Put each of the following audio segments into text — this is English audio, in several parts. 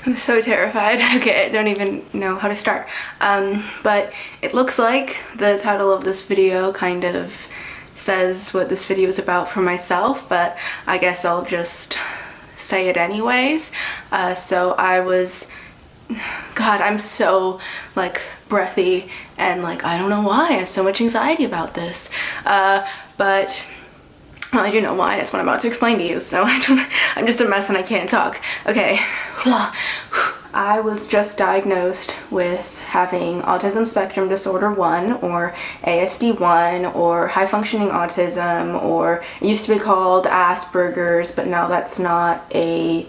I'm so terrified. Okay, I don't even know how to start. But it looks like the title of this video kind of says what this video is about for myself, but I guess I'll just say it anyways. So I was, God, I'm so like breathy and like I don't know why I have so much anxiety about this. But well, I do know why. That's what I'm about to explain to you. So I'm just a mess and I can't talk. Okay. I was just diagnosed with having autism spectrum disorder 1 or ASD1 or high functioning autism, or it used to be called ASPERGERS, but now that's not a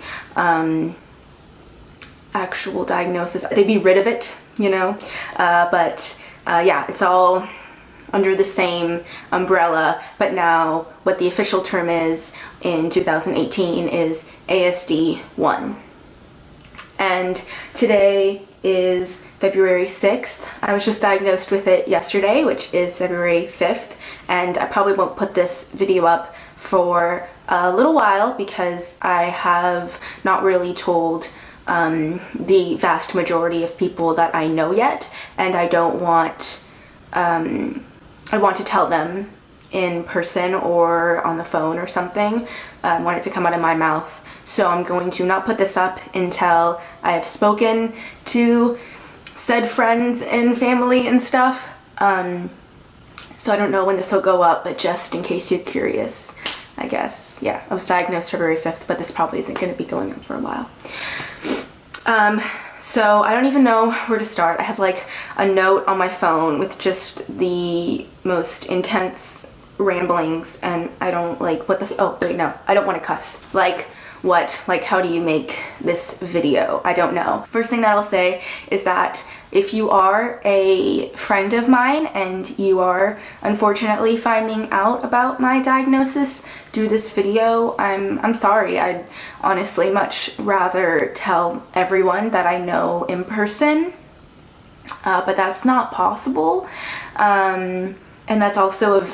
actual diagnosis. They'd be rid of it, you know, yeah, it's all under the same umbrella, but now what the official term is in 2018 is ASD1. And today is February 6th. I was just diagnosed with it yesterday, which is February 5th, and I probably won't put this video up for a little while because I have not really told the vast majority of people that I know yet, and I don't want I want to tell them in person or on the phone or something. I want it to come out of my mouth. So I'm going to not put this up until I have spoken to said friends and family and stuff. So I don't know when this will go up, but just in case you're curious, I guess. Yeah, I was diagnosed February 5th, but this probably isn't going to be going up for a while. So I don't even know where to start. I have like a note on my phone with just the most intense ramblings, and I don't like oh wait, no, I don't want to cuss. Like what, like how do you make this video? I don't know. First thing that I'll say is that if you are a friend of mine and you are unfortunately finding out about my diagnosis through this video, I'm sorry. I'd honestly much rather tell everyone that I know in person, but that's not possible, and that's also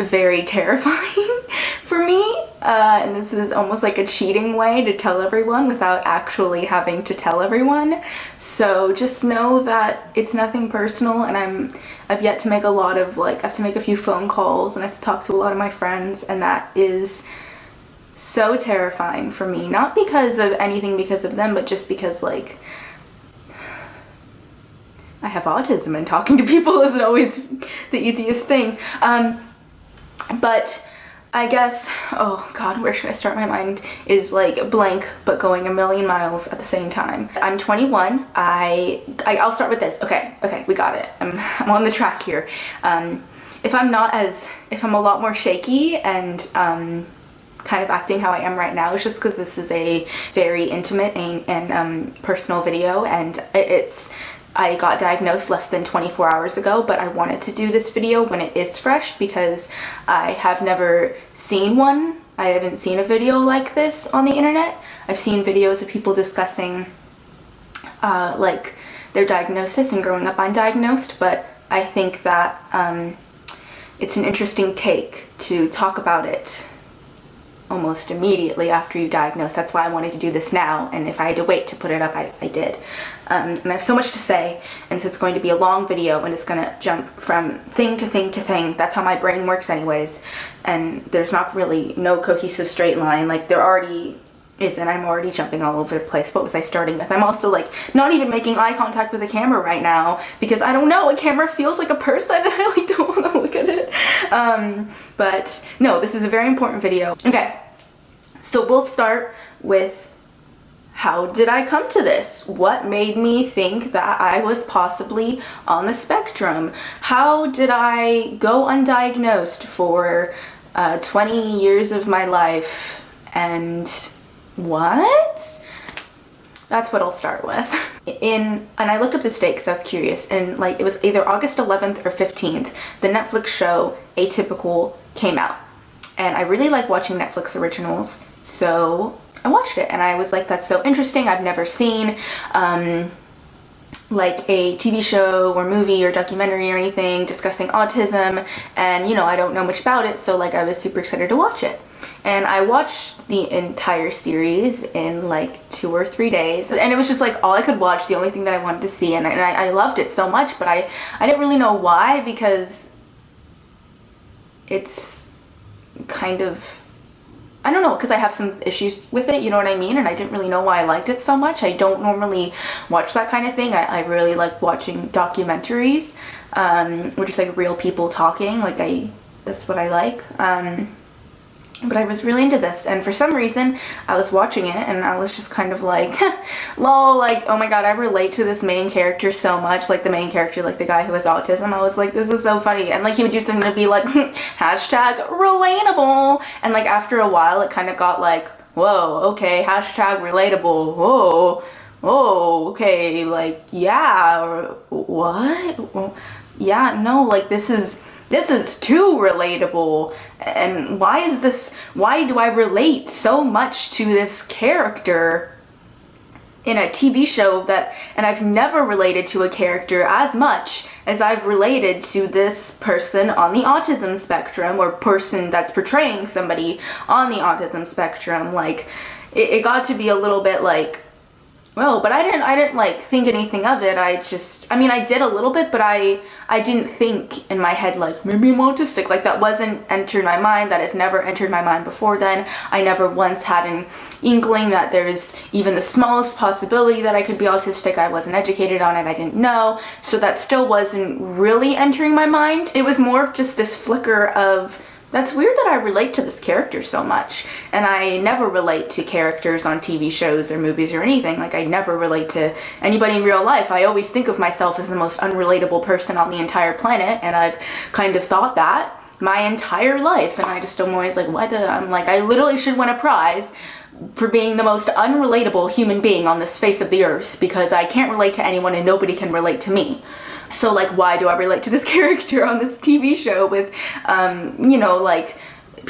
very terrifying for me, and this is almost like a cheating way to tell everyone without actually having to tell everyone. So just know that it's nothing personal, and I've yet to make a lot of I have to make a few phone calls and I have to talk to a lot of my friends, and that is so terrifying for me. Not because of anything because of them, but just because like I have autism and talking to people isn't always the easiest thing. But I guess, oh God, where should I start? My mind is like blank, but going a million miles at the same time. I'm 21. I'll start with this. Okay, we got it. I'm on the track here. If I'm a lot more shaky and kind of acting how I am right now, it's just because this is a very intimate and personal video, and I got diagnosed less than 24 hours ago, but I wanted to do this video when it is fresh because I have never seen one. I haven't seen a video like this on the internet. I've seen videos of people discussing like their diagnosis and growing up undiagnosed, but I think that it's an interesting take to talk about it almost immediately after you diagnose. That's why I wanted to do this now, and if I had to wait to put it up, I did. And I have so much to say, and this is going to be a long video, and it's gonna jump from thing to thing to thing. That's how my brain works anyways, and there's not really no cohesive straight line. Like there already isn't. I'm already jumping all over the place. What was I starting with? I'm also like not even making eye contact with the camera right now because I don't know, a camera feels like a person and I like don't want to look at it. But no, this is a very important video. Okay, so we'll start with how did I come to this? What made me think that I was possibly on the spectrum? How did I go undiagnosed for 20 years of my life? And what? That's what I'll start with. And I looked up this date because I was curious, and like it was either August 11th or 15th, the Netflix show Atypical came out. And I really like watching Netflix originals, so I watched it and I was like, that's so interesting. I've never seen like a TV show or movie or documentary or anything discussing autism, and you know, I don't know much about it, so like I was super excited to watch it. and I watched the entire series in like 2 or 3 days, and it was just like all I could watch, the only thing that I wanted to see, and I loved it so much, but I didn't really know why, because it's kind of, I don't know, because I have some issues with it, you know what I mean? And I didn't really know why I liked it so much. I don't normally watch that kind of thing. I really like watching documentaries, which is like real people talking. Like that's what I like. But I was really into this, and for some reason I was watching it and I was just kind of like lol, like, oh my god, I relate to this main character so much, like the main character, like the guy who has autism. I was like, this is so funny, and like he would do something to be like hashtag relatable, and like after a while it kind of got like, whoa, okay, hashtag relatable, whoa, okay, like, yeah, or what, yeah, no, like this is too relatable, and why do I relate so much to this character in a TV show and I've never related to a character as much as I've related to this person on the autism spectrum, or person that's portraying somebody on the autism spectrum. Like, it got to be a little bit like, well, but I didn't like think anything of it. I mean, I did a little bit, but I didn't think in my head like, maybe I'm autistic. Like, that wasn't entered my mind. That has never entered my mind before then. I never once had an inkling that there's even the smallest possibility that I could be autistic. I wasn't educated on it. I didn't know. So that still wasn't really entering my mind. It was more of just this flicker of, that's weird that I relate to this character so much. And I never relate to characters on TV shows or movies or anything. Like, I never relate to anybody in real life. I always think of myself as the most unrelatable person on the entire planet, and I've kind of thought that my entire life. And I just am always like, I'm like, I literally should win a prize for being the most unrelatable human being on this face of the earth, because I can't relate to anyone and nobody can relate to me. So like, why do I relate to this character on this TV show with, you know, like,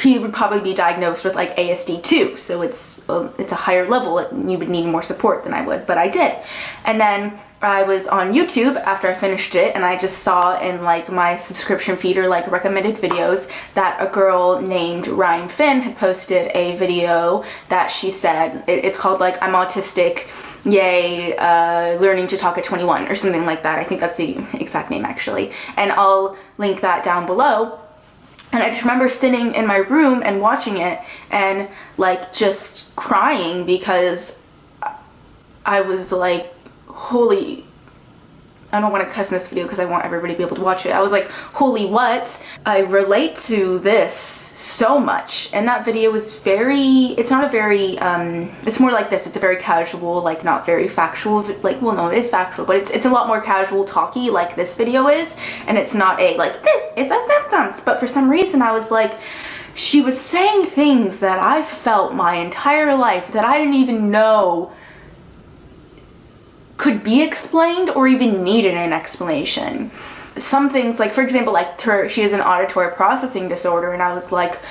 he would probably be diagnosed with like ASD2, so it's a higher level, you would need more support than I would, but I did. And then I was on YouTube after I finished it, and I just saw in like my subscription feed or like recommended videos that a girl named Ryan Finn had posted a video that she said, it's called like, I'm autistic, yay, learning to talk at 21 or something like that. I think that's the exact name actually, and I'll link that down below. And I just remember sitting in my room and watching it and like just crying, because I was like, holy, I don't want to cuss in this video because I want everybody to be able to watch it. I was like, holy what? I relate to this so much. And that video was it's not a very, it's more like this. It's a very casual, like not very factual, like, well, no, it is factual, but it's a lot more casual talky like this video is. And it's not a, like, this is a symptoms. But for some reason I was like, she was saying things that I felt my entire life that I didn't even know could be explained or even needed an explanation. Some things, like for example, like she has an auditory processing disorder, and I was like,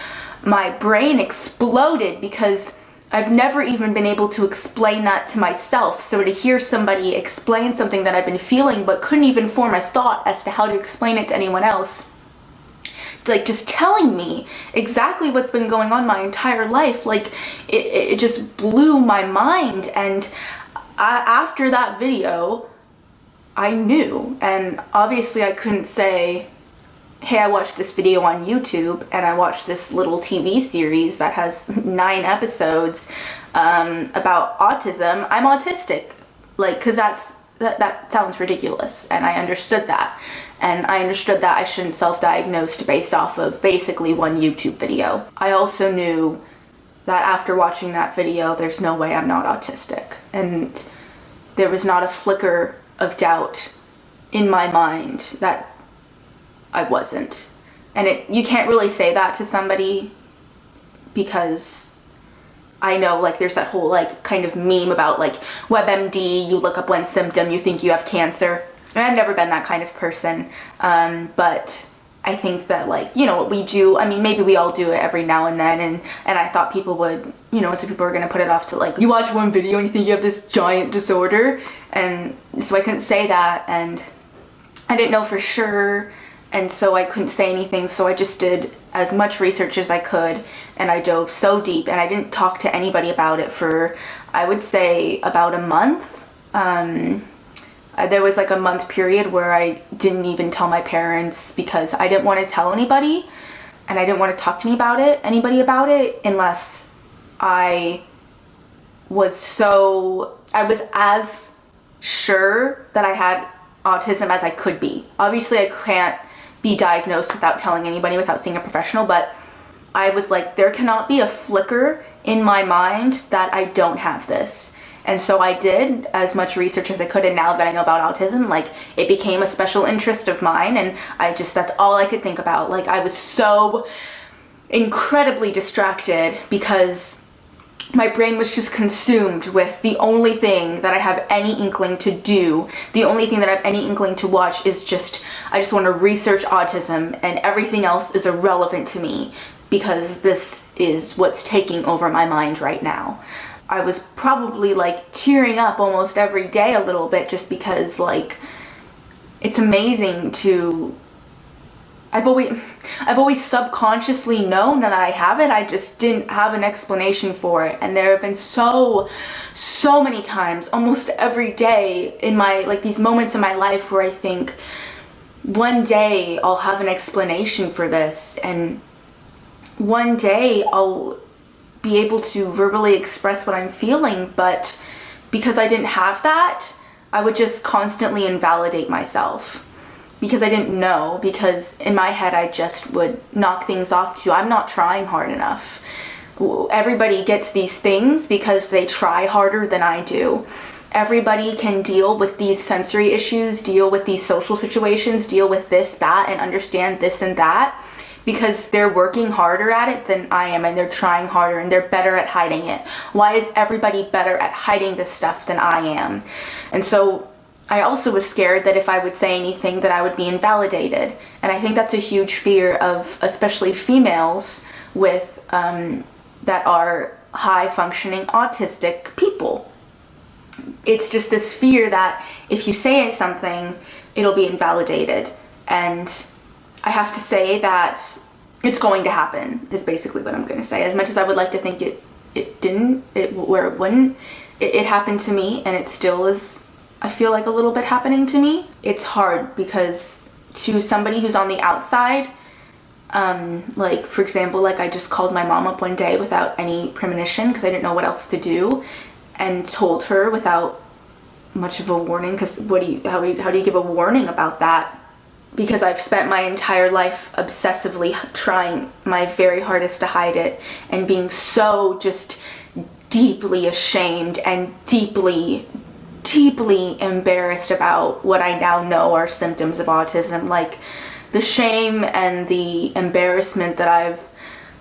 my brain exploded because I've never even been able to explain that to myself. So to hear somebody explain something that I've been feeling but couldn't even form a thought as to how to explain it to anyone else, like just telling me exactly what's been going on my entire life, like it just blew my mind. And after that video, I knew, and obviously I couldn't say, hey, I watched this video on YouTube and I watched this little TV series that has 9 episodes about autism, I'm autistic, like, because that sounds ridiculous, and I understood that. And I understood that I shouldn't self-diagnose based off of basically one YouTube video. I also knew that after watching that video, there's no way I'm not autistic. And there was not a flicker of doubt in my mind that I wasn't. And you can't really say that to somebody, because I know, like, there's that whole, like, kind of meme about, like, WebMD, you look up one symptom, you think you have cancer. And I've never been that kind of person, but I think that, like, you know, what we do, I mean, maybe we all do it every now and then, and I thought people would, you know, so people are gonna put it off to, like, you watch one video and you think you have this giant disorder, and so I couldn't say that, and I didn't know for sure, and so I couldn't say anything, so I just did as much research as I could, and I dove so deep, and I didn't talk to anybody about it for, I would say, about a month. There was like a month period where I didn't even tell my parents because I didn't want to tell anybody, and I didn't want to talk to anybody about it unless I was as sure that I had autism as I could be. Obviously I can't be diagnosed without telling anybody, without seeing a professional, but I was like, there cannot be a flicker in my mind that I don't have this. And so I did as much research as I could, and now that I know about autism, like, it became a special interest of mine, and that's all I could think about. Like, I was so incredibly distracted because my brain was just consumed with the only thing that I have any inkling to do, the only thing that I have any inkling to watch is I just want to research autism, and everything else is irrelevant to me because this is what's taking over my mind right now. I was probably like tearing up almost every day a little bit, just because, like, it's amazing to, I've always subconsciously known that I have it. I just didn't have an explanation for it. And there have been so many times, almost every day in my, like, these moments in my life where I think one day I'll have an explanation for this, and one day I'll be able to verbally express what I'm feeling, but because I didn't have that, I would just constantly invalidate myself because I didn't know, because in my head I just would knock things off to, I'm not trying hard enough. Everybody gets these things because they try harder than I do. Everybody can deal with these sensory issues, deal with these social situations, deal with this, that, and understand this and that, because they're working harder at it than I am, and they're trying harder, and they're better at hiding it. Why is everybody better at hiding this stuff than I am? And so I also was scared that if I would say anything that I would be invalidated. And I think that's a huge fear of especially females with that are high functioning autistic people. It's just this fear that if you say something, it'll be invalidated. And I have to say that it's going to happen, is basically what I'm going to say. As much as I would like to think it wouldn't, it happened to me, and it still is, I feel like, a little bit happening to me. It's hard because to somebody who's on the outside, like, for example, like, I just called my mom up one day without any premonition because I didn't know what else to do, and told her without much of a warning, because how do you give a warning about that? Because I've spent my entire life obsessively trying my very hardest to hide it, and being so just deeply ashamed and deeply embarrassed about what I now know are symptoms of autism. Like, the shame and the embarrassment that I've,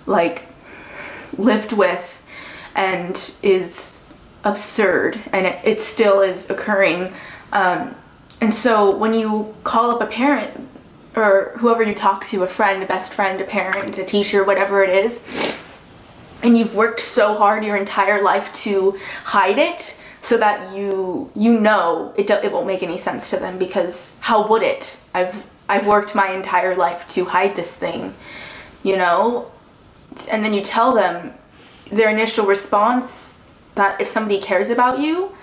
like, lived with and is absurd, and it still is occurring. And so when you call up a parent, or whoever you talk to, a friend, a best friend, a parent, a teacher, whatever it is, and you've worked so hard your entire life to hide it so that you know it won't make any sense to them, because how would it? I've worked my entire life to hide this thing, you know? And then you tell them, their initial response, that if somebody cares about you,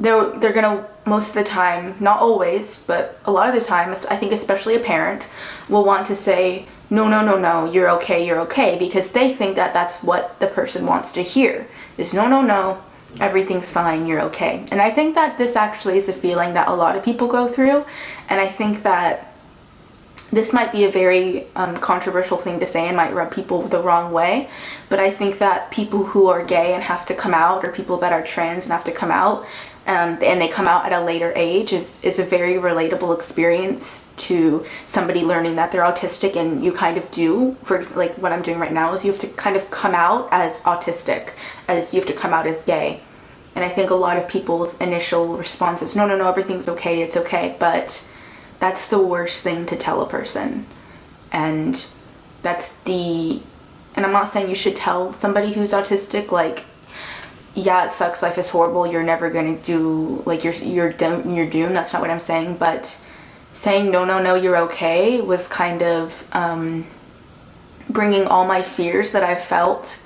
they're gonna, most of the time, not always, but a lot of the time, I think especially a parent, will want to say, no, you're okay, because they think that that's what the person wants to hear, is no, everything's fine, you're okay. And I think that this actually is a feeling that a lot of people go through, and I think that this might be a very controversial thing to say and might rub people the wrong way, but I think that people who are gay and have to come out, or people that are trans and have to come out, and they come out at a later age, is a very relatable experience to somebody learning that they're autistic. And you kind of do, for like what I'm doing right now, is you have to kind of come out as autistic, as you have to come out as gay. And I think a lot of people's initial response is, no, everything's okay, it's okay, but that's the worst thing to tell a person. And and I'm not saying you should tell somebody who's autistic, like, yeah, it sucks, life is horrible, you're never gonna do, like, you're doomed, that's not what I'm saying, but saying no, you're okay was kind of, bringing all my fears that I've felt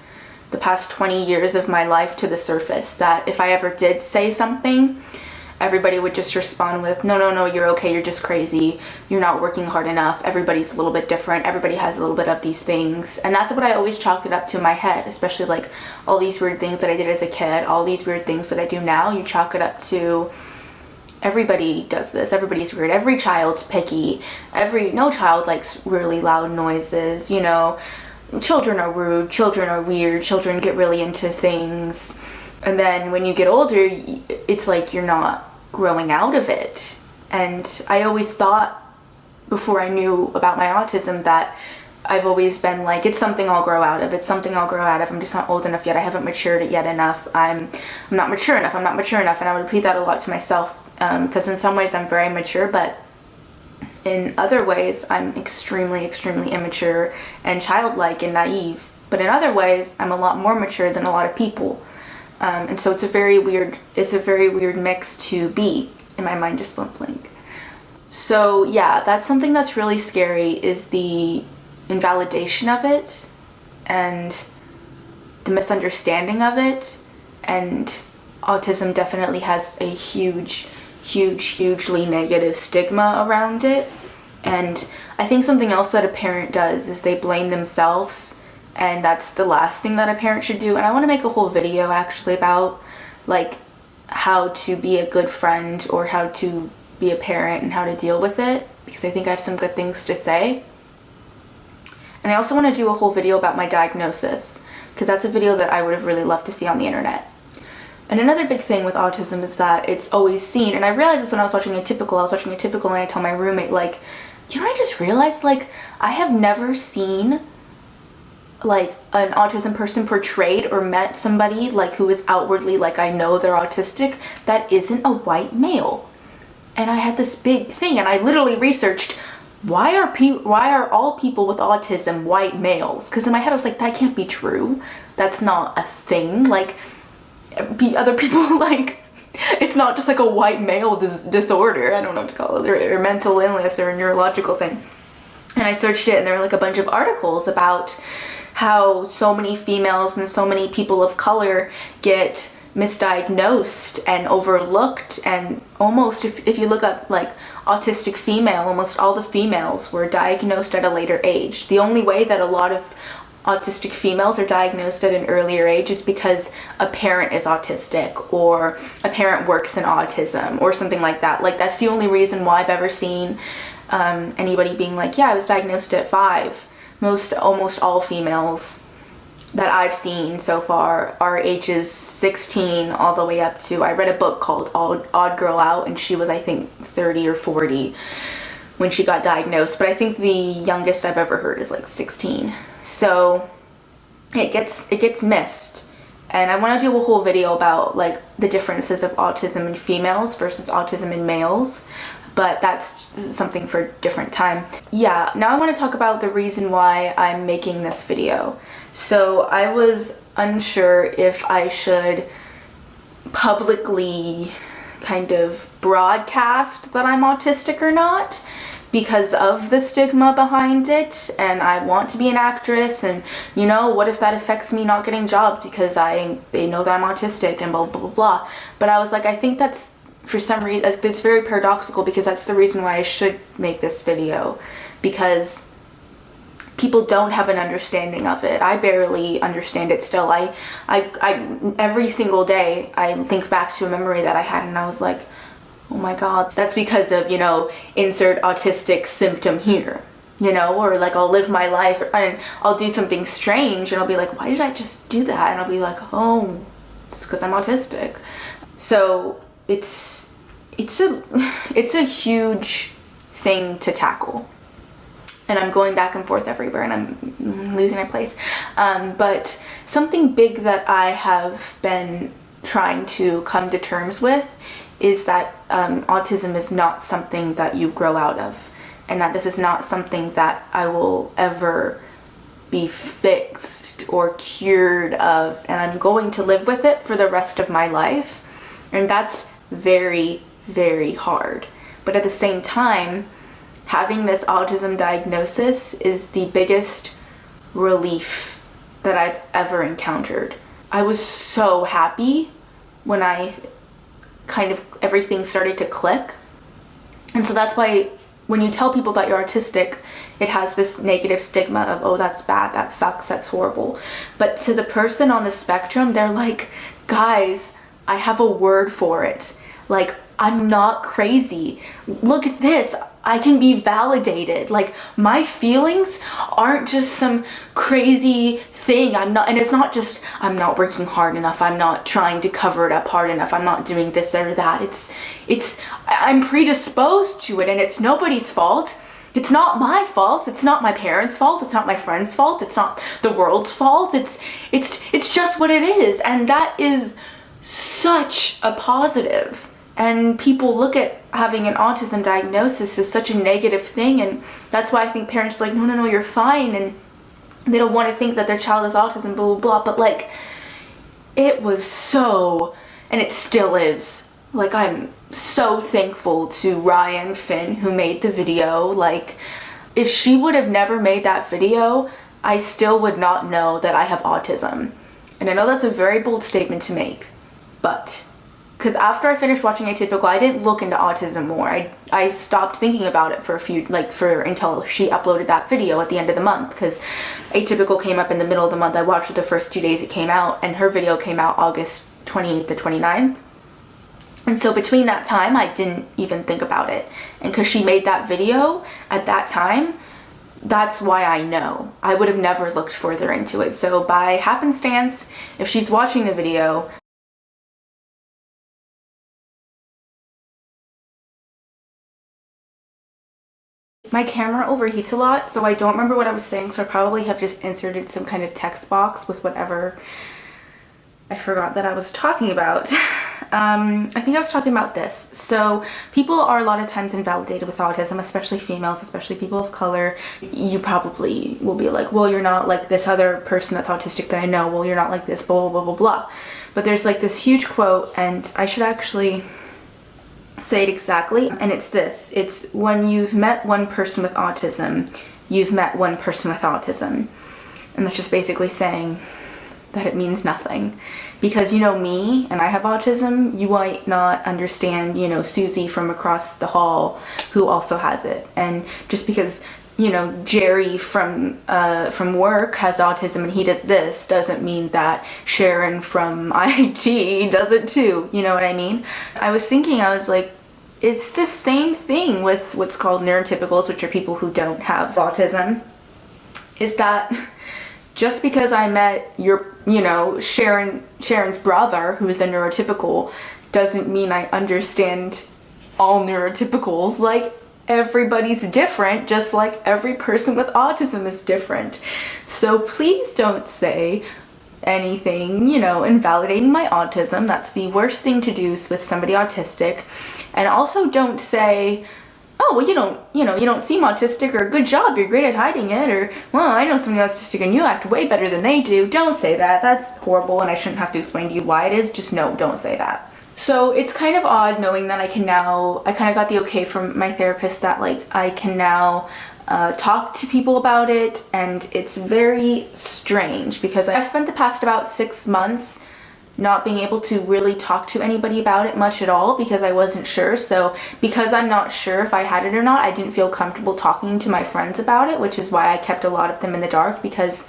the past 20 years of my life to the surface, that if I ever did say something, everybody would just respond with, no, no, no, you're okay, you're just crazy, you're not working hard enough, everybody's a little bit different, everybody has a little bit of these things. And that's what I always chalked it up to in my head, especially like all these weird things that I did as a kid, all these weird things that I do now, you chalk it up to everybody does this, everybody's weird, every child's picky, no child likes really loud noises, you know, children are rude, children are weird, children get really into things. And then when you get older, it's like you're not growing out of it. And I always thought, before I knew about my autism, that I've always been like, it's something I'll grow out of, it's something I'll grow out of, I'm just not old enough yet, I haven't matured it yet enough, I'm not mature enough, I'm not mature enough. And I would repeat that a lot to myself, because in some ways I'm very mature, but in other ways I'm extremely, extremely immature and childlike and naive. But in other ways, I'm a lot more mature than a lot of people. And so it's a very weird mix to be. And my mind just went blank. So yeah, that's something that's really scary, is the invalidation of it and the misunderstanding of it. And autism definitely has a hugely negative stigma around it. And I think something else that a parent does is they blame themselves. And that's the last thing that a parent should do. And I want to make a whole video actually about like how to be a good friend or how to be a parent and how to deal with it, because I think I have some good things to say. And I also want to do a whole video about my diagnosis, because that's a video that I would have really loved to see on the internet. And another big thing with autism is that it's always seen, and I realized this when I was watching Atypical, and I told my roommate, like, you know what I just realized? Like, I have never seen like an autism person portrayed or met somebody like who is outwardly like, I know they're autistic, that isn't a white male. And I had this big thing, and I literally researched, why are all people with autism white males? Because in my head I was like, that can't be true, that's not a thing. Like, other people, like, it's not just like a white male disorder, I don't know what to call it, or mental illness or a neurological thing. And I searched it, and there were like a bunch of articles about how so many females and so many people of color get misdiagnosed and overlooked, and almost, if you look up like autistic female, almost all the females were diagnosed at a later age. The only way that a lot of autistic females are diagnosed at an earlier age is because a parent is autistic or a parent works in autism or something like that. Like, that's the only reason why I've ever seen anybody being like, yeah, I was diagnosed at 5. Almost all females that I've seen so far are ages 16 all the way up to, I read a book called Odd Girl Out, and she was, I think, 30 or 40 when she got diagnosed, but I think the youngest I've ever heard is like 16. So it gets missed. And I want to do a whole video about like the differences of autism in females versus autism in males, but that's something for a different time. Yeah, now I want to talk about the reason why I'm making this video. So I was unsure if I should publicly kind of broadcast that I'm autistic or not, because of the stigma behind it, and I want to be an actress, and you know, what if that affects me not getting jobs because they know that I'm autistic and blah blah blah blah. But I was like, I think that's, for some reason, it's very paradoxical, because that's the reason why I should make this video, because people don't have an understanding of it. I barely understand it still. I every single day I think back to a memory that I had, and I was like, oh my god, that's because of, you know, insert autistic symptom here, you know, or like I'll live my life and I'll do something strange and I'll be like, why did I just do that? And I'll be like, oh, it's because I'm autistic. So it's a huge thing to tackle, and I'm going back and forth everywhere, and I'm losing my place. But something big that I have been trying to come to terms with is that autism is not something that you grow out of, and that this is not something that I will ever be fixed or cured of, and I'm going to live with it for the rest of my life. And that's very, very hard. But at the same time, having this autism diagnosis is the biggest relief that I've ever encountered. I was so happy when everything started to click. And so that's why when you tell people that you're autistic, it has this negative stigma of, oh, that's bad, that sucks, that's horrible. But to the person on the spectrum, they're like, guys, I have a word for it. Like, I'm not crazy. Look at this. I can be validated. Like, my feelings aren't just some crazy thing. And it's not just, I'm not working hard enough. I'm not trying to cover it up hard enough. I'm not doing this or that. I'm predisposed to it, and it's nobody's fault. It's not my fault. It's not my parents' fault. It's not my friend's fault. It's not the world's fault. It's just what it is. And that is such a positive. And people look at having an autism diagnosis as such a negative thing, and that's why I think parents are like, no, you're fine, and they don't want to think that their child has autism, blah, blah, blah. But like, it was so, and it still is, like, I'm so thankful to Ryan Finn who made the video. Like, if she would have never made that video, I still would not know that I have autism. And I know that's a very bold statement to make, but because after I finished watching Atypical, I didn't look into autism more. I stopped thinking about it until she uploaded that video at the end of the month, because Atypical came up in the middle of the month. I watched it the first 2 days it came out, and her video came out August 28th to 29th. And so between that time, I didn't even think about it. And because she made that video at that time, that's why I know. I would have never looked further into it. So by happenstance, if she's watching the video, my camera overheats a lot, so I don't remember what I was saying, so I probably have just inserted some kind of text box with whatever I forgot that I was talking about. I think I was talking about this. So people are a lot of times invalidated with autism, especially females, especially people of color. You probably will be like, well, you're not like this other person that's autistic that I know. Well, you're not like this, blah, blah, blah, blah, blah. But there's like this huge quote, and I should actually say it exactly, and it's this. It's, when you've met one person with autism, you've met one person with autism. And that's just basically saying that it means nothing. Because you know me, and I have autism, you might not understand, you know, Susie from across the hall who also has it. And just because, you know, Jerry from work has autism and he does this, doesn't mean that Sharon from IT does it too. You know what I mean? I was thinking, I was like, it's the same thing with what's called neurotypicals, which are people who don't have autism, is that just because I met Sharon's brother, who is a neurotypical, doesn't mean I understand all neurotypicals. Like, everybody's different, just like every person with autism is different. So please don't say anything, you know, invalidating my autism. That's the worst thing to do with somebody autistic. And also don't say, oh, well, you don't seem autistic, or good job, you're great at hiding it, or, well, I know somebody autistic and you act way better than they do. Don't say that. That's horrible, and I shouldn't have to explain to you why it is. Just no, don't say that. So it's kind of odd knowing that I kind of got the okay from my therapist that, like, I can now talk to people about it, and it's very strange because I've spent the past about 6 months not being able to really talk to anybody about it much at all because I wasn't sure. So because I'm not sure if I had it or not, I didn't feel comfortable talking to my friends about it, which is why I kept a lot of them in the dark, because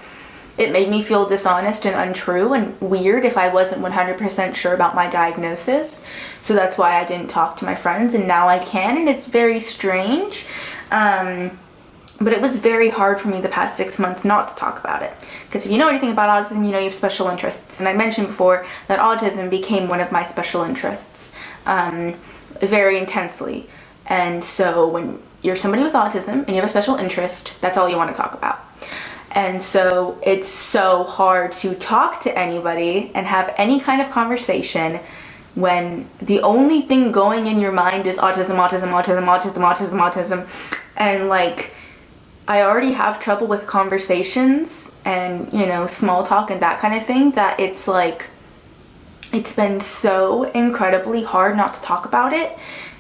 it made me feel dishonest and untrue and weird if I wasn't 100% sure about my diagnosis. So that's why I didn't talk to my friends, and now I can, and it's very strange. But it was very hard for me the past 6 months not to talk about it. Because if you know anything about autism, you know you have special interests. And I mentioned before that autism became one of my special interests very intensely. And so when you're somebody with autism and you have a special interest, that's all you want to talk about. And so it's so hard to talk to anybody and have any kind of conversation when the only thing going in your mind is autism, autism, autism, autism, autism, autism. And like, I already have trouble with conversations and, you know, small talk and that kind of thing, that it's like, it's been so incredibly hard not to talk about it.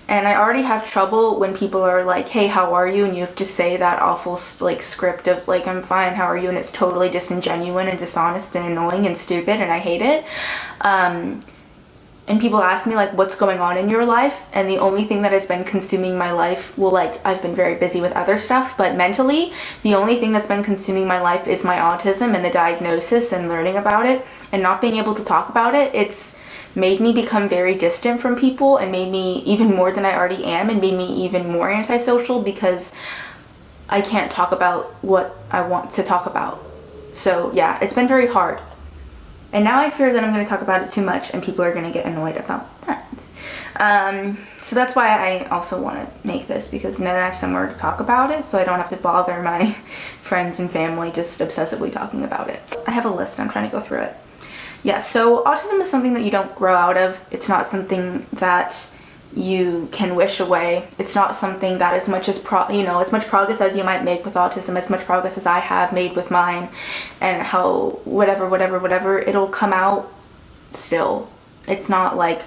And I already have trouble when people are like, hey, how are you? And you have to say that awful like script of like, I'm fine, how are you? And it's totally disingenuous and dishonest and annoying and stupid, and I hate it. And people ask me like, what's going on in your life? And the only thing that has been consuming my life, well, like, I've been very busy with other stuff, but mentally, the only thing that's been consuming my life is my autism and the diagnosis and learning about it and not being able to talk about it. It's made me become very distant from people and made me even more than I already am, and made me even more antisocial because I can't talk about what I want to talk about. So yeah, it's been very hard. And now I fear that I'm going to talk about it too much and people are going to get annoyed about that. So that's why I also want to make this, because now that I have somewhere to talk about it, so I don't have to bother my friends and family just obsessively talking about it. I have a list, I'm trying to go through it. Yeah, so autism is something that you don't grow out of. It's not something that you can wish away. It's not something that as much progress as you might make with autism, as much progress as I have made with mine, and how whatever, it'll come out still. It's not like,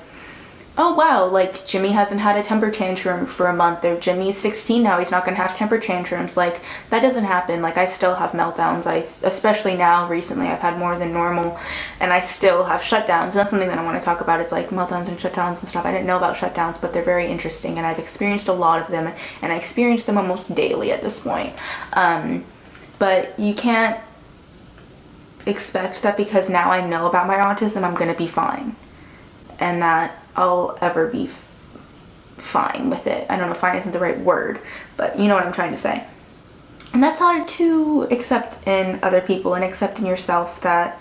oh wow, like Jimmy hasn't had a temper tantrum for a month, or Jimmy's 16 now, he's not gonna have temper tantrums. Like, that doesn't happen. Like, I still have meltdowns. Especially now, recently, I've had more than normal, and I still have shutdowns. And that's something that I want to talk about, is like meltdowns and shutdowns and stuff. I didn't know about shutdowns, but they're very interesting, and I've experienced a lot of them, and I experience them almost daily at this point. But you can't expect that because now I know about my autism, I'm gonna be fine, and that I'll ever be fine with it. I don't know if fine isn't the right word, but you know what I'm trying to say. And that's hard to accept in other people and accept in yourself, that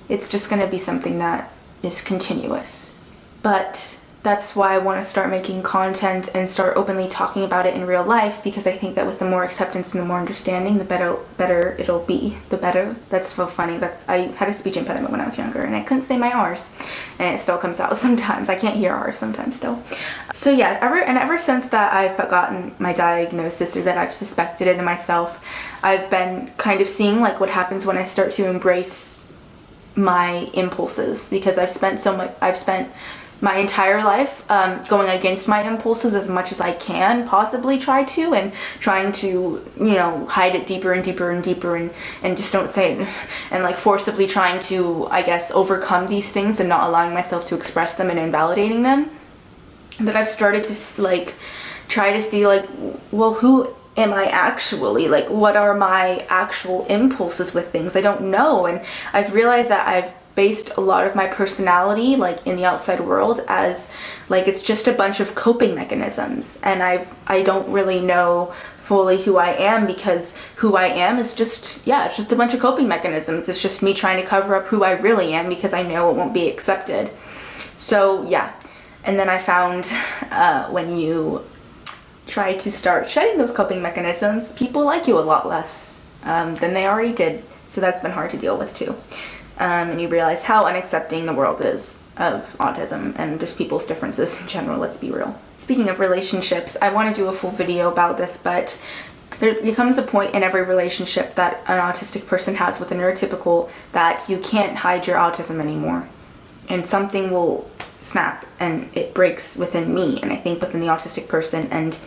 it's just going to be something that is continuous. But that's why I want to start making content and start openly talking about it in real life, because I think that with the more acceptance and the more understanding, the better it'll be. The better. That's so funny. I had a speech impediment when I was younger, and I couldn't say my R's, and it still comes out sometimes. I can't hear R's sometimes still. So yeah, ever since that I've gotten my diagnosis, or that I've suspected it in myself, I've been kind of seeing like what happens when I start to embrace my impulses, because I've spent my entire life going against my impulses as much as I can possibly try to, and trying to, hide it deeper and deeper and deeper, and just don't say it, and like forcibly trying to, I guess, overcome these things and not allowing myself to express them and invalidating them. That I've started to like try to see like, well, who am I actually? Like, what are my actual impulses with things? I don't know. And I've realized that I've based a lot of my personality like in the outside world as like it's just a bunch of coping mechanisms, and I don't really know fully who I am, because who I am is just it's just a bunch of coping mechanisms. It's just me trying to cover up who I really am, because I know it won't be accepted. So yeah, and then I found when you try to start shedding those coping mechanisms, people like you a lot less than they already did. So that's been hard to deal with too. And you realize how unaccepting the world is of autism and just people's differences in general, let's be real. Speaking of relationships, I want to do a full video about this, but there becomes a point in every relationship that an autistic person has with a neurotypical that you can't hide your autism anymore. And something will snap and it breaks within me, and I think within the autistic person, and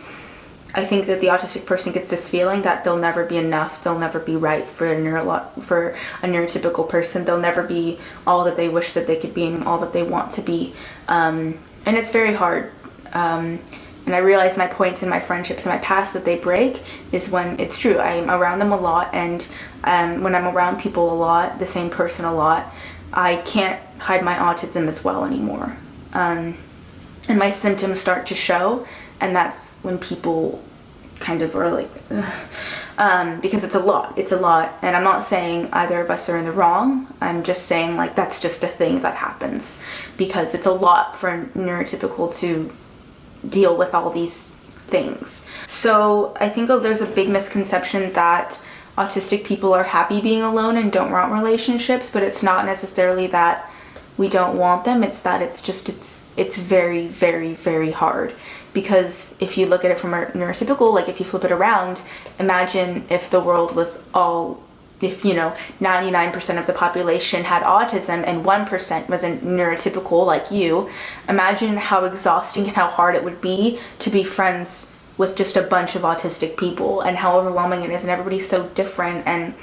I think that the autistic person gets this feeling that they'll never be enough, they'll never be right for a neurotypical person, they'll never be all that they wish that they could be and all that they want to be, and it's very hard. And I realize my points in my friendships in my past that they break is when it's true, I'm around them a lot, and when I'm around people a lot, the same person a lot, I can't hide my autism as well anymore, and my symptoms start to show, and that's when people kind of are like, because it's a lot, and I'm not saying either of us are in the wrong, I'm just saying like that's just a thing that happens, because it's a lot for a neurotypical to deal with all these things. So I think there's a big misconception that autistic people are happy being alone and don't want relationships, but it's not necessarily that we don't want them, it's that it's very, very, very hard. Because if you look at it from a neurotypical, like if you flip it around, imagine if the world was all, if, you know, 99% of the population had autism and 1% was a neurotypical like you, imagine how exhausting and how hard it would be to be friends with just a bunch of autistic people, and how overwhelming it is, and everybody's so different, and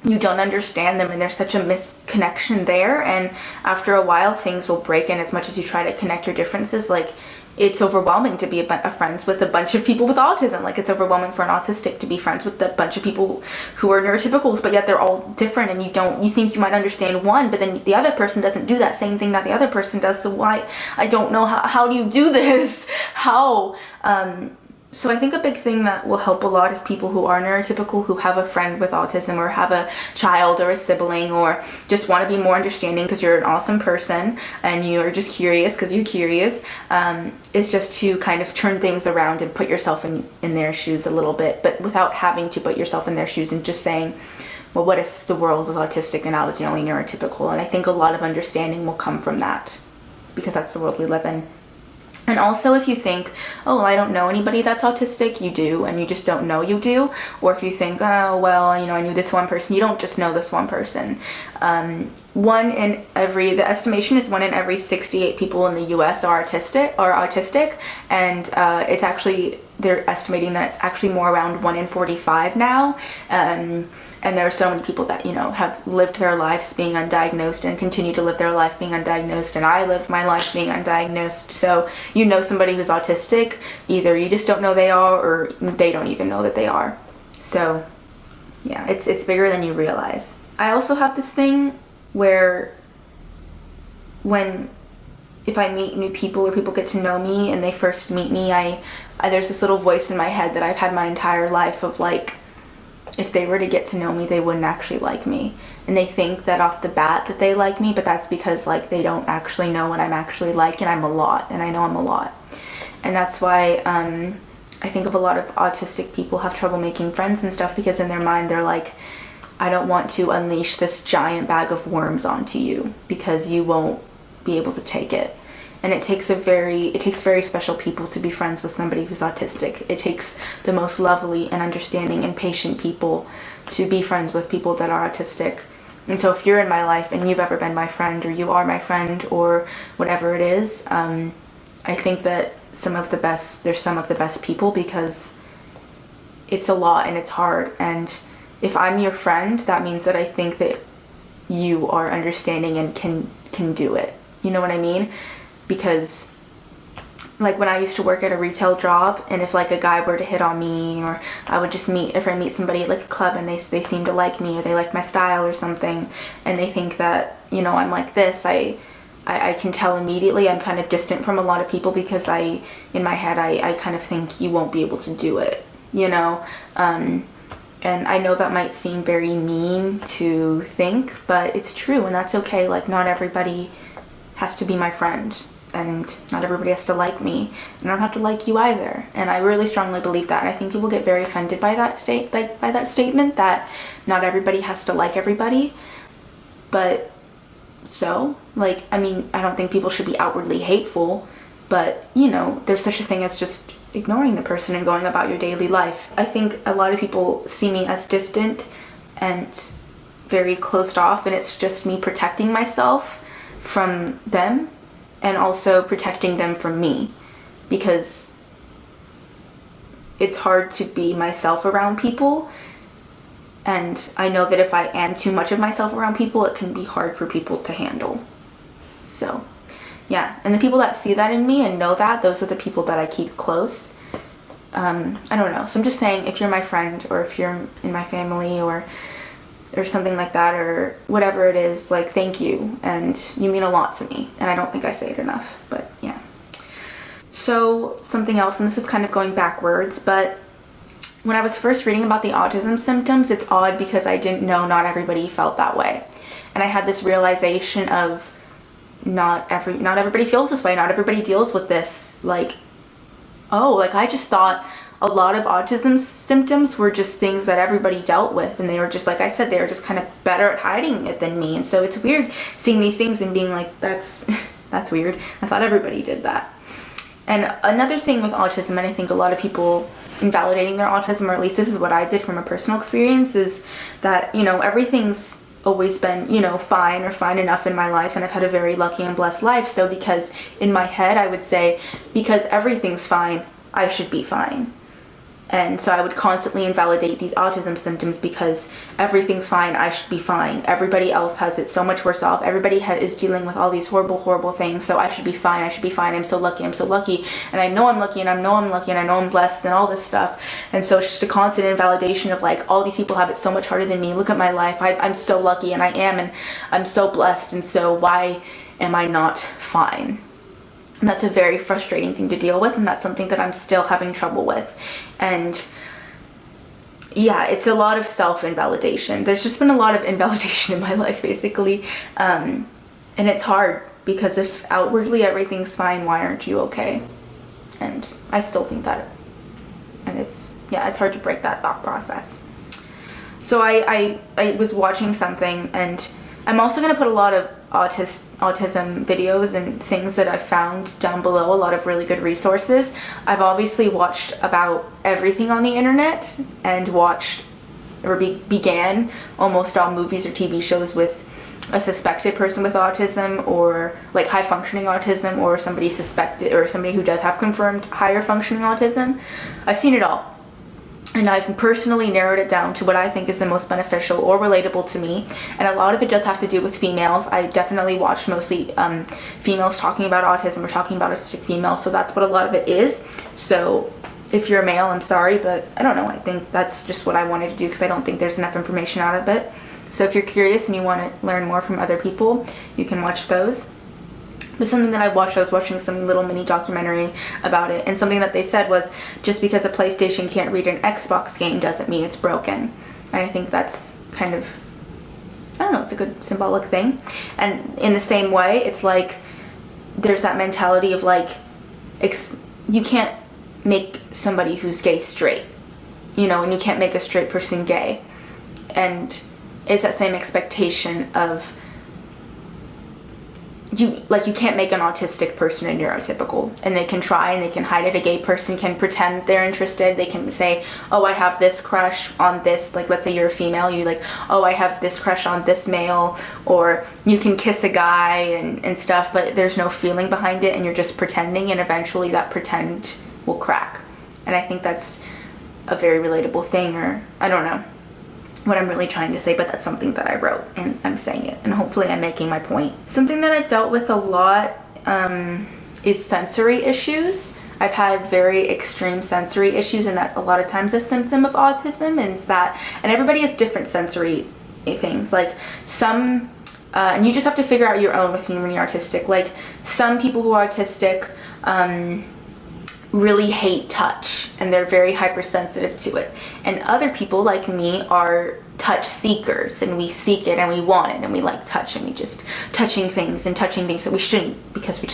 you don't understand them, and there's such a misconnection there, and after a while things will break, and as much as you try to connect your differences, like, it's overwhelming to be friends with a bunch of people with autism. Like, it's overwhelming for an autistic to be friends with a bunch of people who are neurotypicals, but yet they're all different, and you think you might understand one, but then the other person doesn't do that same thing that the other person does. So why? I don't know, how do you do this? How? So I think a big thing that will help a lot of people who are neurotypical, who have a friend with autism, or have a child or a sibling, or just want to be more understanding because you're an awesome person and you're just curious because you're curious, is just to kind of turn things around and put yourself in their shoes a little bit, but without having to put yourself in their shoes, and just saying, well, what if the world was autistic and I was the only neurotypical? And I think a lot of understanding will come from that, because that's the world we live in. And also, if you think, oh, well, I don't know anybody that's autistic, you do, and you just don't know you do. Or if you think, oh, well, you know, I knew this one person, you don't just know this one person. The estimation is 1 in every 68 people in the US are autistic, and it's actually, they're estimating that it's actually more around 1 in 45 now. And there are so many people that, you know, have lived their lives being undiagnosed and continue to live their life being undiagnosed, and I lived my life being undiagnosed. So you know somebody who's autistic, either you just don't know they are, or they don't even know that they are. So yeah, it's bigger than you realize. I also have this thing where if I meet new people, or people get to know me and they first meet me, there's this little voice in my head that I've had my entire life of, like, if they were to get to know me, they wouldn't actually like me. And they think that off the bat that they like me, but that's because, like, they don't actually know what I'm actually like, and I'm a lot, and I know I'm a lot. And that's why I think of a lot of autistic people have trouble making friends and stuff, because in their mind they're like, I don't want to unleash this giant bag of worms onto you, because you won't be able to take it. And it takes very special people to be friends with somebody who's autistic. It takes the most lovely and understanding and patient people to be friends with people that are autistic. And so if you're in my life and you've ever been my friend, or you are my friend, or whatever it is, I think that there's some of the best people, because it's a lot and it's hard. And if I'm your friend, that means that I think that you are understanding and can do it. You know what I mean? Because, like, when I used to work at a retail job, and if, like, a guy were to hit on me, or if I meet somebody at, like, a club and they seem to like me, or they like my style or something, and they think that, you know, I'm like this, I can tell immediately. I'm kind of distant from a lot of people, because in my head, I kind of think you won't be able to do it, you know? And I know that might seem very mean to think, but it's true, and that's okay. Like, not everybody has to be my friend, and not everybody has to like me, and I don't have to like you either. And I really strongly believe that. And I think people get very offended by that statement, that not everybody has to like everybody. But so, like, I mean, I don't think people should be outwardly hateful, but, you know, there's such a thing as just ignoring the person and going about your daily life. I think a lot of people see me as distant and very closed off, and it's just me protecting myself from them, and also protecting them from me, because it's hard to be myself around people, and I know that if I am too much of myself around people, it can be hard for people to handle. So yeah, and the people that see that in me and know that, those are the people that I keep close. I don't know, so I'm just saying, if you're my friend, or if you're in my family, or something like that, or whatever it is, like, thank you, and you mean a lot to me, and I don't think I say it enough, but yeah. So something else, and this is kind of going backwards, but when I was first reading about the autism symptoms, it's odd because I didn't know not everybody felt that way, and I had this realization of not everybody feels this way, not everybody deals with this, like, oh, like, I just thought a lot of autism symptoms were just things that everybody dealt with, and they were just, like I said, they were just kind of better at hiding it than me. And so it's weird seeing these things and being like, that's weird. I thought everybody did that. And another thing with autism, and I think a lot of people invalidating their autism, or at least this is what I did from a personal experience, is that, you know, everything's always been, you know, fine or fine enough in my life, and I've had a very lucky and blessed life. So because in my head I would say, because everything's fine, I should be fine. And so I would constantly invalidate these autism symptoms because everything's fine, I should be fine. Everybody else has it so much worse off. Everybody is dealing with all these horrible, horrible things, so I should be fine, I should be fine. I'm so lucky, I'm so lucky. And I know I'm lucky, and I know I'm lucky, and I know I'm blessed, and all this stuff. And so it's just a constant invalidation of like, all these people have it so much harder than me. Look at my life. I'm so lucky, and I am, and I'm so blessed. And so why am I not fine? And that's a very frustrating thing to deal with, and that's something that I'm still having trouble with. And yeah, it's a lot of self-invalidation. There's just been a lot of invalidation in my life, basically. And it's hard, because if outwardly everything's fine, why aren't you okay? And I still think that. And it's hard to break that thought process. So I was watching something, and I'm also going to put a lot of autism videos and things that I've found down below, a lot of really good resources. I've obviously watched about everything on the internet, and began almost all movies or TV shows with a suspected person with autism, or like high functioning autism, or somebody suspected, or somebody who does have confirmed higher functioning autism. I've seen it all. And I've personally narrowed it down to what I think is the most beneficial or relatable to me. And a lot of it does have to do with females. I definitely watched mostly females talking about autism or talking about autistic females. So that's what a lot of it is. So if you're a male, I'm sorry, but I don't know. I think that's just what I wanted to do, because I don't think there's enough information out of it. So if you're curious and you want to learn more from other people, you can watch those. But something that I was watching some little mini documentary about it, and something that they said was, just because a PlayStation can't read an Xbox game doesn't mean it's broken. And I think that's kind of, I don't know, it's a good symbolic thing. And in the same way, it's like, there's that mentality of like, you can't make somebody who's gay straight, you know, and you can't make a straight person gay. And it's that same expectation of, you can't make an autistic person a neurotypical, and they can try and they can hide it. A gay person can pretend they're interested. They can say, oh, I have this crush on this, like, let's say you're a female, you like, oh, I have this crush on this male, or you can kiss a guy and stuff, but there's no feeling behind it, and you're just pretending, and eventually that pretend will crack. And I think that's a very relatable thing, or I don't know what I'm really trying to say, but that's something that I wrote, and I'm saying it, and hopefully I'm making my point. Something that I've dealt with a lot is sensory issues. I've had very extreme sensory issues, and that's a lot of times a symptom of autism, and everybody has different sensory things. Like some, and you just have to figure out your own with when you're autistic. Like some people who are autistic really hate touch, and they're very hypersensitive to it. And other people like me are touch seekers, and we seek it and we want it, and we like touch, and we just touching things that we shouldn't, because we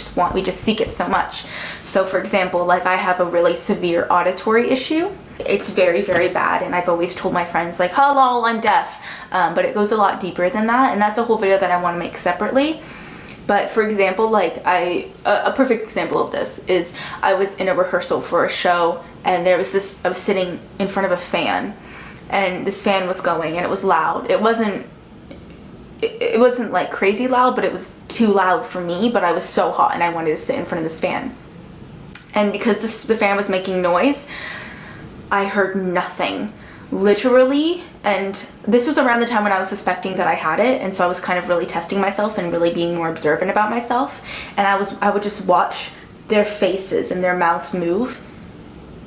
just seek it so much. So for example, like I have a really severe auditory issue. It's very, very bad, and I've always told my friends like, hello, I'm deaf, but it goes a lot deeper than that, and that's a whole video that I want to make separately. But for example, like a perfect example of this is I was in a rehearsal for a show, and I was sitting in front of a fan, and this fan was going, and it was loud. It wasn't like crazy loud, but it was too loud for me, but I was so hot and I wanted to sit in front of this fan. And because the fan was making noise, I heard nothing. Literally, and this was around the time when I was suspecting that I had it, and so I was kind of really testing myself and really being more observant about myself, and I would just watch their faces and their mouths move,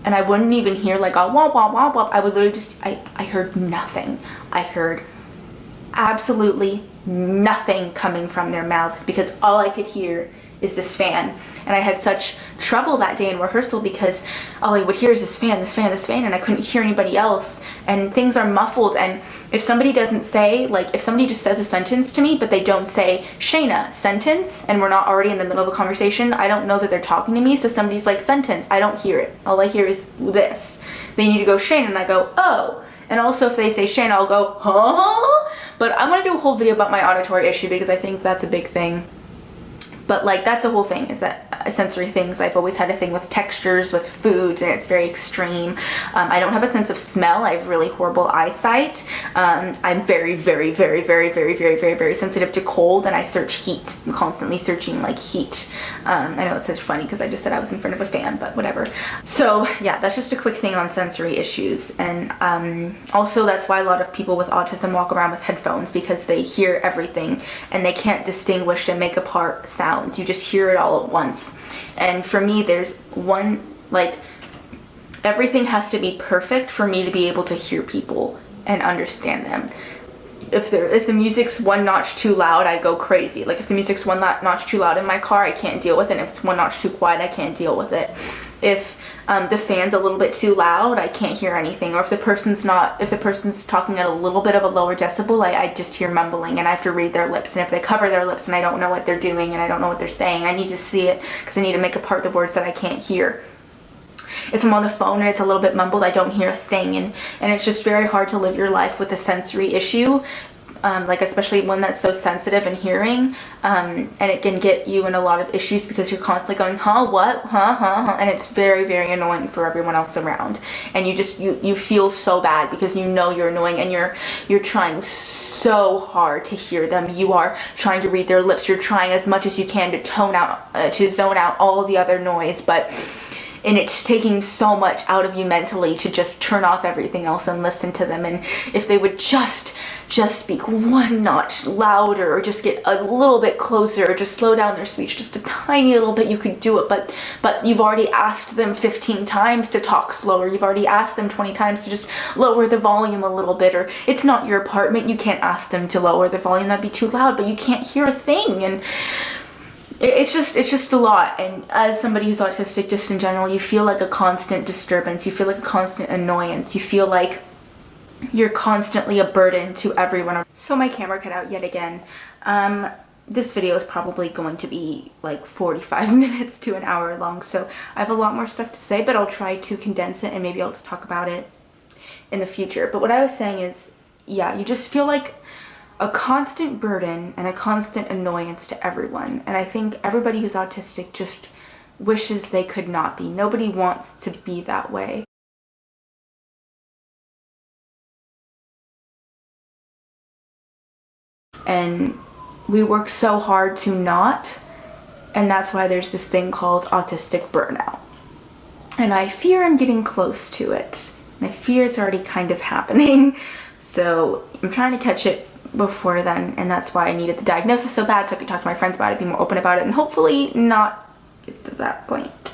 and I wouldn't even hear like a wah wah wah wah. I would literally just, I heard nothing. I heard absolutely nothing coming from their mouths, because all I could hear is this fan. And I had such trouble that day in rehearsal because all I would hear is this fan, this fan, this fan, and I couldn't hear anybody else, and things are muffled. And if somebody doesn't say, like if somebody just says a sentence to me but they don't say Shayna sentence, and we're not already in the middle of a conversation, I don't know that they're talking to me. So somebody's like sentence, I don't hear it. All I hear is this. They need to go Shayna, and I go oh. And also if they say Shayna, I'll go huh. But I'm gonna do a whole video about my auditory issue because I think that's a big thing. But like that's the whole thing, is that sensory things. I've always had a thing with textures, with foods, and it's very extreme. I don't have a sense of smell. I have really horrible eyesight. I'm very, very, very, very, very, very, very, very sensitive to cold, and I search heat. I'm constantly searching like heat. I know it's such funny because I just said I was in front of a fan, but whatever. So yeah, that's just a quick thing on sensory issues. And also that's why a lot of people with autism walk around with headphones, because they hear everything and they can't distinguish and make apart sounds. You just hear it all at once. And for me, there's one, like, everything has to be perfect for me to be able to hear people and understand them. If the music's one notch too loud, I go crazy. Like if the music's one notch too loud in my car, I can't deal with it. And if it's one notch too quiet, I can't deal with it. If the fan's a little bit too loud, I can't hear anything. Or if the person's talking at a little bit of a lower decibel, I just hear mumbling, and I have to read their lips. And if they cover their lips and I don't know what they're doing and I don't know what they're saying, I need to see it because I need to make apart the words that I can't hear. If I'm on the phone and it's a little bit mumbled, I don't hear a thing, and it's just very hard to live your life with a sensory issue, like especially one that's so sensitive in hearing, and it can get you in a lot of issues because you're constantly going, huh, what, huh, and it's very, very annoying for everyone else around, and you feel so bad because you know you're annoying, and you're trying so hard to hear them. You are trying to read their lips. You're trying as much as you can to zone out all the other noise, and it's taking so much out of you mentally to just turn off everything else and listen to them. And if they would just speak one notch louder, or just get a little bit closer, or just slow down their speech just a tiny little bit, you could do it. But you've already asked them 15 times to talk slower. You've already asked them 20 times to just lower the volume a little bit. Or it's not your apartment. You can't ask them to lower the volume. That'd be too loud, but you can't hear a thing. And it's just a lot. And as somebody who's autistic, just in general, you feel like a constant disturbance. You feel like a constant annoyance. You feel like you're constantly a burden to everyone. So my camera cut out yet again. This video is probably going to be like 45 minutes to an hour long, so I have a lot more stuff to say, but I'll try to condense it, and maybe I'll just talk about it in the future. But what I was saying is, yeah, you just feel like a constant burden and a constant annoyance to everyone. And I think everybody who's autistic just wishes they could not be. Nobody wants to be that way. And we work so hard to not, and that's why there's this thing called autistic burnout. And I fear I'm getting close to it. And I fear it's already kind of happening. So I'm trying to catch it before then, and that's why I needed the diagnosis so bad, so I could talk to my friends about it, be more open about it, and hopefully not get to that point.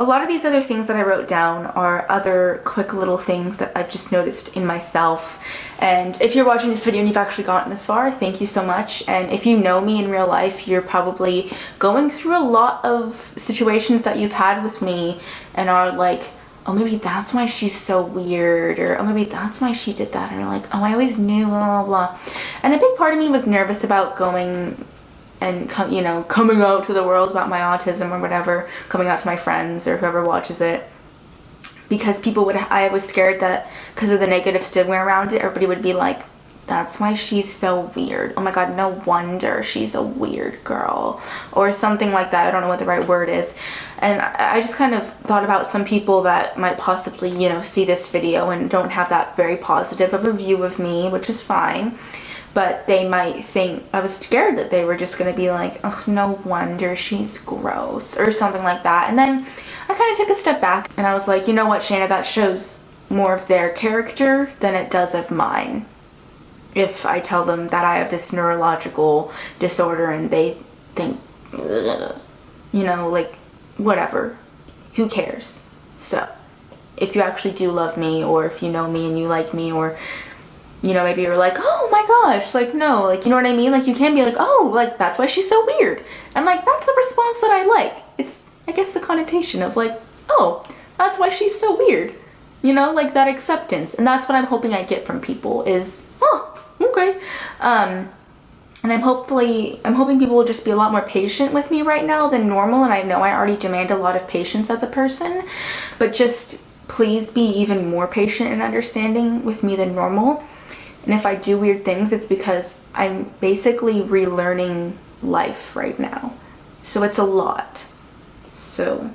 A lot of these other things that I wrote down are other quick little things that I've just noticed in myself. And if you're watching this video and you've actually gotten this far, thank you so much. And if you know me in real life, you're probably going through a lot of situations that you've had with me and are like, oh, maybe that's why she's so weird, or oh, maybe that's why she did that, or like, oh, I always knew, blah, blah, blah. And a big part of me was nervous about going and, coming out to the world about my autism or whatever, coming out to my friends or whoever watches it, because I was scared that because of the negative stigma around it, everybody would be like, that's why she's so weird. Oh my god, no wonder she's a weird girl. Or something like that. I don't know what the right word is. And I just kind of thought about some people that might possibly, see this video and don't have that very positive of a view of me, which is fine. But they might think, I was scared that they were just going to be like, oh, no wonder she's gross, or something like that. And then I kind of took a step back and I was like, you know what, Shayna, that shows more of their character than it does of mine. If I tell them that I have this neurological disorder and they think, like, whatever, who cares? So, if you actually do love me, or if you know me and you like me, or, maybe you're like, oh my gosh, like, no, like, you know what I mean? Like, you can be like, oh, like, that's why she's so weird. And, like, that's a response that I like. It's, I guess, the connotation of, like, oh, that's why she's so weird. Like, that acceptance. And that's what I'm hoping I get from people is, oh, okay. And I'm hoping people will just be a lot more patient with me right now than normal. And I know I already demand a lot of patience as a person, but just please be even more patient and understanding with me than normal. And if I do weird things, it's because I'm basically relearning life right now. So it's a lot. So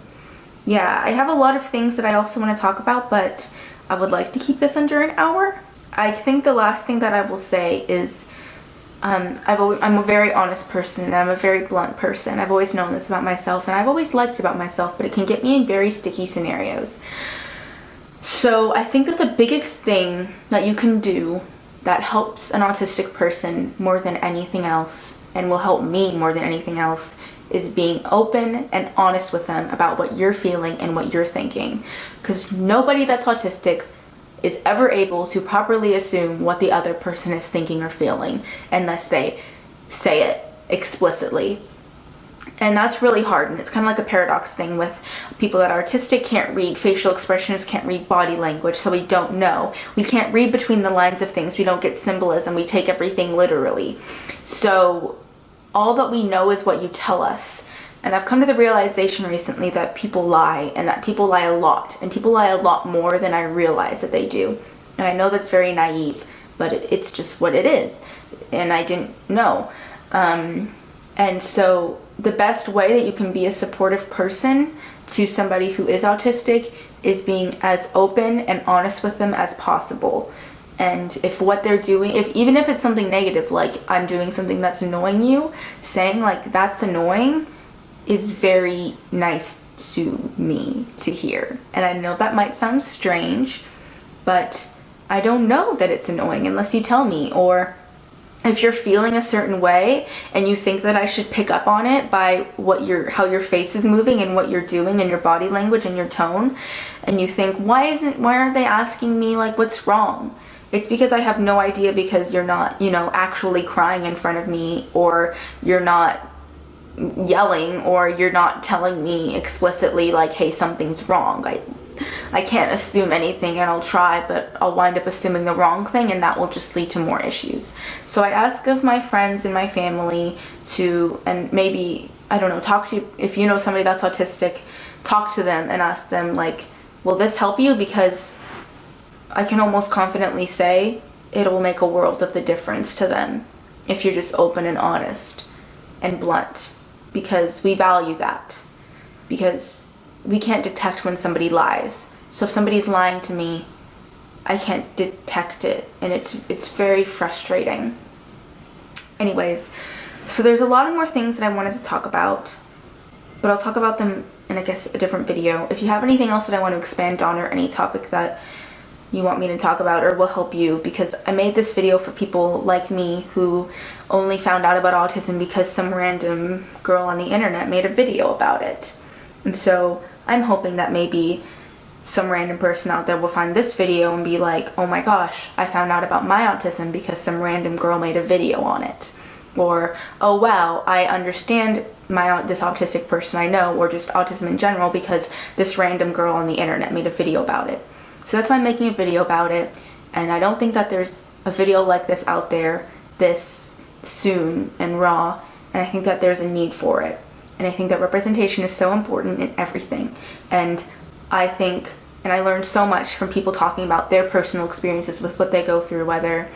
yeah, I have a lot of things that I also want to talk about, but I would like to keep this under an hour. I think the last thing that I will say is I'm a very honest person, and I'm a very blunt person. I've always known this about myself, and I've always liked about myself, but it can get me in very sticky scenarios. So I think that the biggest thing that you can do that helps an autistic person more than anything else, and will help me more than anything else, is being open and honest with them about what you're feeling and what you're thinking. Because nobody that's autistic is ever able to properly assume what the other person is thinking or feeling unless they say it explicitly. And that's really hard, and it's kind of like a paradox thing with people that are autistic. Can't read facial expressions, can't read body language, so we don't know. We can't read between the lines of things. We don't get symbolism. We take everything literally. So all that we know is what you tell us. And I've come to the realization recently that people lie, and that people lie a lot, and people lie a lot more than I realize that they do. And I know that's very naive, but it's just what it is, and I didn't know. And so the best way that you can be a supportive person to somebody who is autistic is being as open and honest with them as possible. And if what they're doing, even if it's something negative, like I'm doing something that's annoying you, saying like that's annoying is very nice to me to hear. And I know that might sound strange, but I don't know that it's annoying unless you tell me. Or if you're feeling a certain way and you think that I should pick up on it by how your face is moving and what you're doing and your body language and your tone, and you think, why aren't they asking me like what's wrong? It's because I have no idea, because you're not, actually crying in front of me, or you're not yelling, or you're not telling me explicitly like, hey, something's wrong. I can't assume anything, and I'll try, but I'll wind up assuming the wrong thing, and that will just lead to more issues. So I ask of my friends and my family to, and maybe, I don't know, talk to, if you know somebody that's autistic, talk to them and ask them like, will this help you? Because I can almost confidently say it will make a world of the difference to them if you're just open and honest and blunt, because we value that, because we can't detect when somebody lies. So if somebody's lying to me, I can't detect it, and it's very frustrating. Anyways, so there's a lot of more things that I wanted to talk about, but I'll talk about them in, I guess, a different video. If you have anything else that I want to expand on, or any topic that you want me to talk about or will help you, because I made this video for people like me who only found out about autism because some random girl on the internet made a video about it. And so I'm hoping that maybe some random person out there will find this video and be like, oh my gosh, I found out about my autism because some random girl made a video on it. Or, oh wow, I understand this autistic person I know, or just autism in general, because this random girl on the internet made a video about it. So that's why I'm making a video about it, and I don't think that there's a video like this out there this soon and raw, and I think that there's a need for it. And I think that representation is so important in everything. And I think, and I learned so much from people talking about their personal experiences with what they go through, whether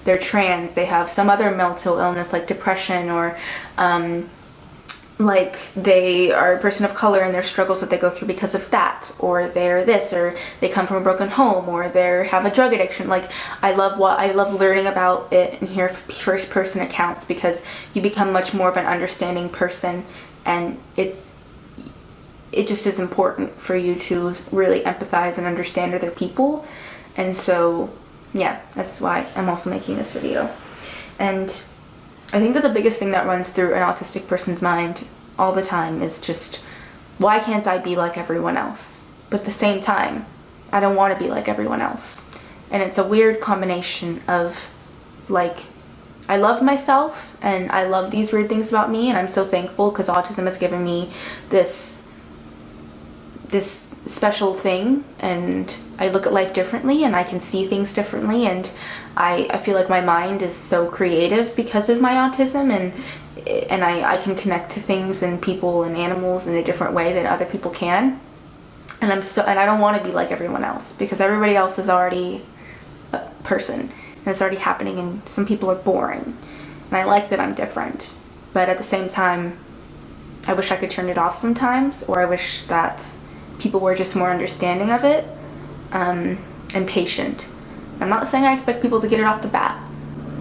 they're trans, they have some other mental illness like depression, or like they are a person of color and their struggles that they go through because of that, or they're this, or they come from a broken home, or they have a drug addiction. Like I love learning about it and hear first person accounts, because you become much more of an understanding person, and it just is important for you to really empathize and understand other people. And so yeah, that's why I'm also making this video. And I think that the biggest thing that runs through an autistic person's mind all the time is just, why can't I be like everyone else? But at the same time, I don't want to be like everyone else. And it's a weird combination of, like, I love myself and I love these weird things about me, and I'm so thankful because autism has given me this special thing, and I look at life differently and I can see things differently, and I feel like my mind is so creative because of my autism, and I can connect to things and people and animals in a different way than other people can. And I don't want to be like everyone else, because everybody else is already a person and it's already happening, and some people are boring, and I like that I'm different. But at the same time, I wish I could turn it off sometimes, or I wish that people were just more understanding of it, and patient. I'm not saying I expect people to get it off the bat,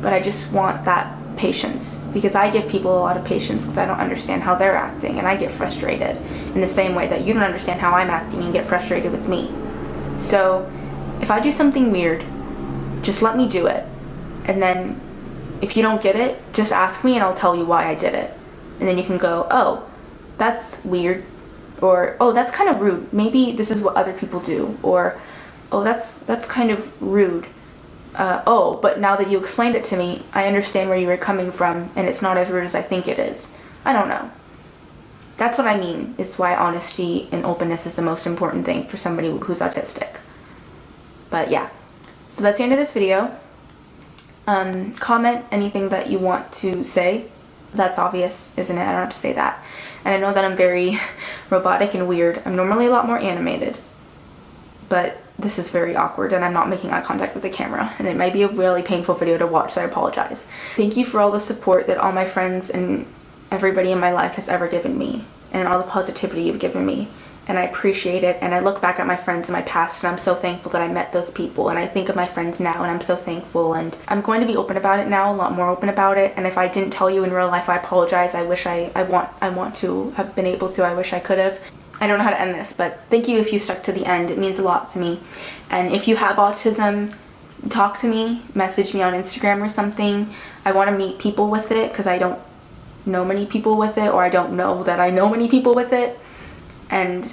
but I just want that patience, because I give people a lot of patience because I don't understand how they're acting, and I get frustrated in the same way that you don't understand how I'm acting and get frustrated with me. So if I do something weird, just let me do it, and then if you don't get it, just ask me and I'll tell you why I did it, and then you can go, oh, that's weird, or oh, that's kind of rude, maybe this is what other people do, or oh, that's kind of rude. Oh, but now that you explained it to me, I understand where you were coming from, and it's not as rude as I think it is. I don't know. That's what I mean. It's why honesty and openness is the most important thing for somebody who's autistic. But yeah, so that's the end of this video. Comment anything that you want to say. That's obvious, isn't it? I don't have to say that. And I know that I'm very robotic and weird. I'm normally a lot more animated, but this is very awkward and I'm not making eye contact with the camera, and it might be a really painful video to watch, so I apologize. Thank you for all the support that all my friends and everybody in my life has ever given me, and all the positivity you've given me, and I appreciate it. And I look back at my friends in my past and I'm so thankful that I met those people, and I think of my friends now and I'm so thankful, and I'm going to be open about it now, a lot more open about it. And if I didn't tell you in real life, I apologize. I wish I want to have been able to. I wish I could have. I don't know how to end this, but thank you if you stuck to the end. It means a lot to me. And if you have autism, talk to me, message me on Instagram or something. I want to meet people with it because I don't know many people with it, or I don't know that I know many people with it. And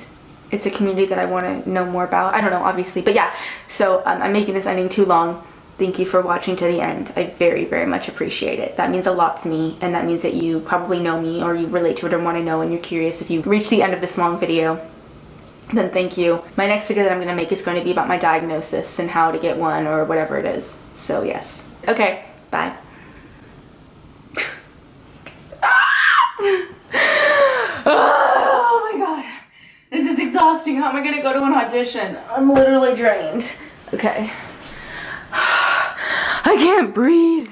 it's a community that I want to know more about. I don't know, obviously, but yeah. So I'm making this ending too long. Thank you for watching to the end. I very, very much appreciate it. That means a lot to me, and that means that you probably know me, or you relate to it or want to know, and you're curious. If you reach the end of this long video, then thank you. My next video that I'm going to make is going to be about my diagnosis and how to get one, or whatever it is. So yes. Okay, bye. Oh my god. This is exhausting. How am I going to go to an audition? I'm literally drained. Okay. I can't breathe.